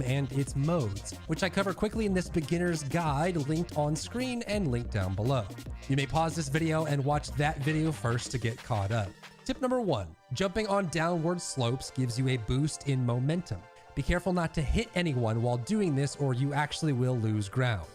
and its modes, which I cover quickly in this beginner's guide linked on screen and linked down below. You may pause this video and watch that video first to get caught up. Tip number 1, jumping on downward slopes gives you a boost in momentum. Be careful not to hit anyone while doing this or you actually will lose ground.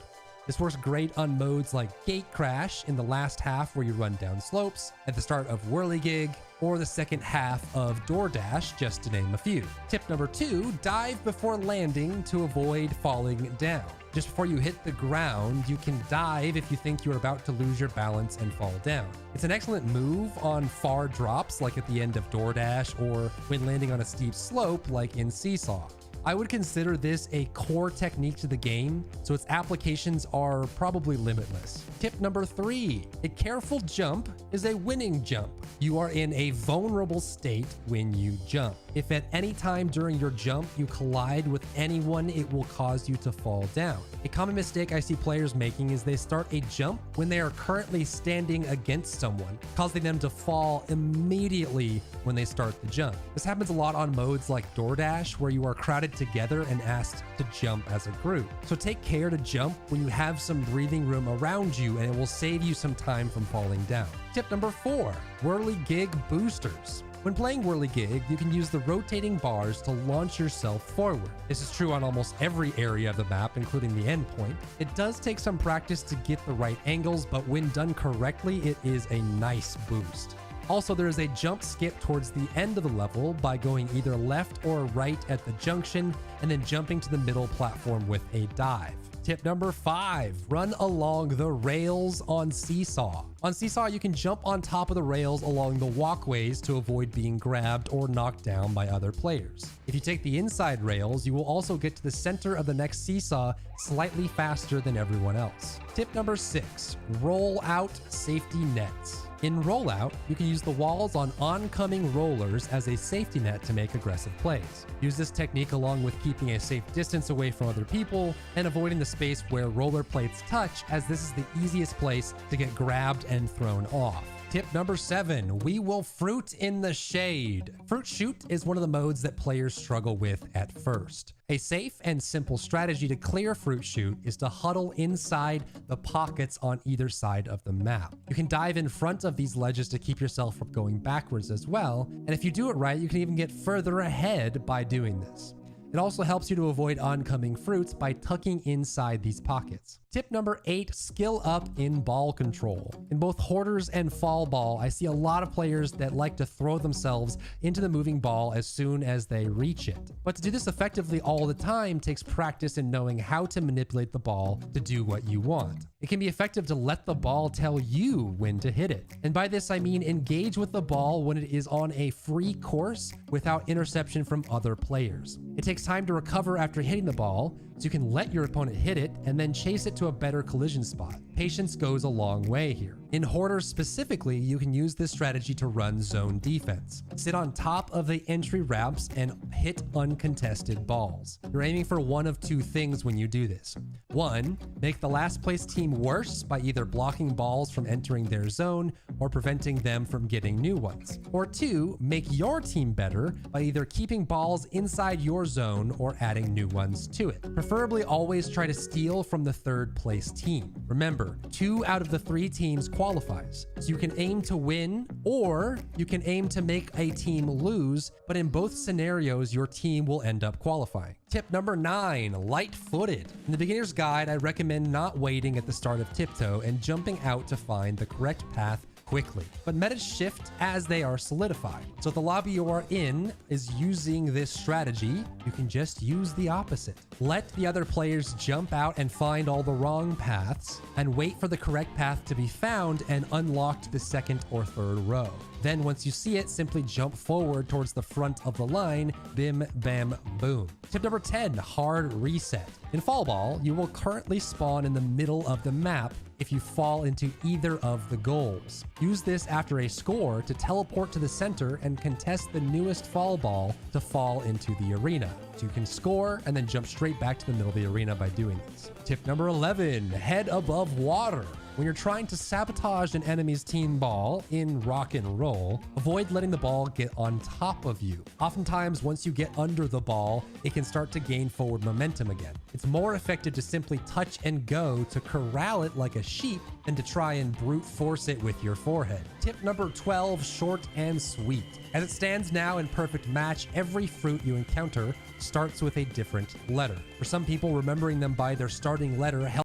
This works great on modes like Gate Crash in the last half where you run down slopes, at the start of Whirligig, or the second half of DoorDash, just to name a few. Tip number 2, dive before landing to avoid falling down. Just before you hit the ground, you can dive if you think you're about to lose your balance and fall down. It's an excellent move on far drops like at the end of DoorDash or when landing on a steep slope like in Seesaw. I would consider this a core technique to the game, so its applications are probably limitless. Tip number 3, a careful jump is a winning jump. You are in a vulnerable state when you jump. If at any time during your jump you collide with anyone, it will cause you to fall down. A common mistake I see players making is they start a jump when they are currently standing against someone, causing them to fall immediately when they start the jump. This happens a lot on modes like DoorDash, where you are crowded together and asked to jump as a group. So take care to jump when you have some breathing room around you, and it will save you some time from falling down. Tip number 4, Whirligig boosters. When playing Whirligig, you can use the rotating bars to launch yourself forward. This is true on almost every area of the map, including the endpoint. It does take some practice to get the right angles, but when done correctly, it is a nice boost. Also, there is a jump skip towards the end of the level by going either left or right at the junction and then jumping to the middle platform with a dive. Tip number 5, run along the rails on Seesaw. On Seesaw, you can jump on top of the rails along the walkways to avoid being grabbed or knocked down by other players. If you take the inside rails, you will also get to the center of the next seesaw slightly faster than everyone else. Tip number 6, roll out safety nets. In Rollout, you can use the walls on oncoming rollers as a safety net to make aggressive plays. Use this technique along with keeping a safe distance away from other people and avoiding the space where roller plates touch, as this is the easiest place to get grabbed and thrown off. Tip number 7, we will fruit in the shade. Fruit shoot is one of the modes that players struggle with at first. A safe and simple strategy to clear fruit shoot is to huddle inside the pockets on either side of the map. You can dive in front of these ledges to keep yourself from going backwards as well, and if you do it right, you can even get further ahead by doing this. It also helps you to avoid oncoming fruits by tucking inside these pockets. Tip number 8, skill up in ball control. In both Hoarders and Fall Ball, I see a lot of players that like to throw themselves into the moving ball as soon as they reach it. But to do this effectively all the time takes practice in knowing how to manipulate the ball to do what you want. It can be effective to let the ball tell you when to hit it. And by this, I mean engage with the ball when it is on a free course without interception from other players. It takes time to recover after hitting the ball, so you can let your opponent hit it and then chase it to a better collision spot. Patience goes a long way here. In Hoarders specifically, you can use this strategy to run zone defense. Sit on top of the entry ramps and hit uncontested balls. You're aiming for one of two things when you do this. 1, make the last place team worse by either blocking balls from entering their zone or preventing them from getting new ones. Or 2, make your team better by either keeping balls inside your zone or adding new ones to it. Preferably always try to steal from the third place team. Remember, 2 out of the 3 teams qualifies, so you can aim to win or you can aim to make a team lose, but in both scenarios your team will end up qualifying. Tip number 9, light-footed. In the beginner's guide, I recommend not waiting at the start of Tiptoe and jumping out to find the correct path quickly, but metas shift as they are solidified. So if the lobby you are in is using this strategy, you can just use the opposite. Let the other players jump out and find all the wrong paths and wait for the correct path to be found and unlock to the second or third row. Then once you see it, simply jump forward towards the front of the line, bim, bam, boom. Tip number 10, hard reset. In Fall Ball, you will currently spawn in the middle of the map if you fall into either of the goals. Use this after a score to teleport to the center and contest the newest Fall Ball to fall into the arena. So you can score and then jump straight back to the middle of the arena by doing this. Tip number 11, head above water. When you're trying to sabotage an enemy's team ball in rock and roll, avoid letting the ball get on top of you. Oftentimes, once you get under the ball, it can start to gain forward momentum again. It's more effective to simply touch and go to corral it like a sheep than to try and brute force it with your forehead. Tip number 12, short and sweet. As it stands now in Perfect Match, every fruit you encounter starts with a different letter. For some people, remembering them by their starting letter helps